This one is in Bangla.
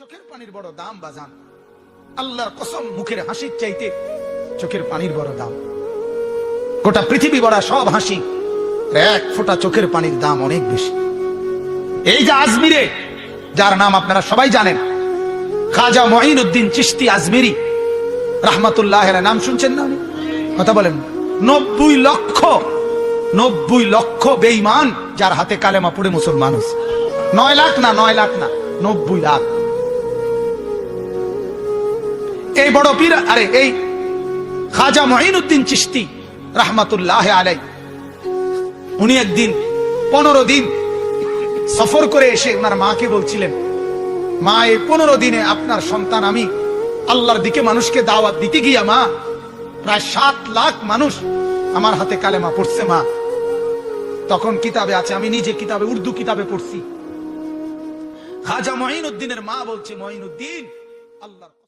চোখের পানির বড় দাম বাজান, আল্লাহর কসম মুখের হাসির চাইতে চোখের পানির বড় দাম। গোটা পৃথিবী ভরা সব হাসি, এক ফোঁটা চোখের পানির দাম অনেক বেশি। এই যে আজমিরে, যার নাম আপনারা সবাই জানেন, খাজা মঈনুদ্দিন চিশতি আজমিরি রাহমাতুল্লাহ আলাইহি, নাম শুনছেন না? কথা বলেন। 90 লক্ষ বেঈমান যার হাতে কালেমা পড়ে মুসলমান হয়েছে। 9 লাখ না, 9 লাখ না, 90 লাখ। এই বড় পীর, আরে এই খাজা মঈনুদ্দিন চিশতি রাহমাতুল্লাহ আলাইহি, উনি একদিন 15 দিন সফর করে এসে ওনার মাকে বলছিলেন, মা এই 15 দিনে আপনার সন্তান, আমি আল্লাহর দিকে মানুষকে দাওয়াত দিতে গিয়া মা প্রায় 7 লাখ মানুষ আমার হাতে কালেমা পড়ছে মা। তখন কিতাবে আছে, আমি নিজে কিতাবে, উর্দু কিতাবে পড়ছি, খাজা মঈনুদ্দিনের মা বলছে, মঈনুদ্দিন আল্লাহ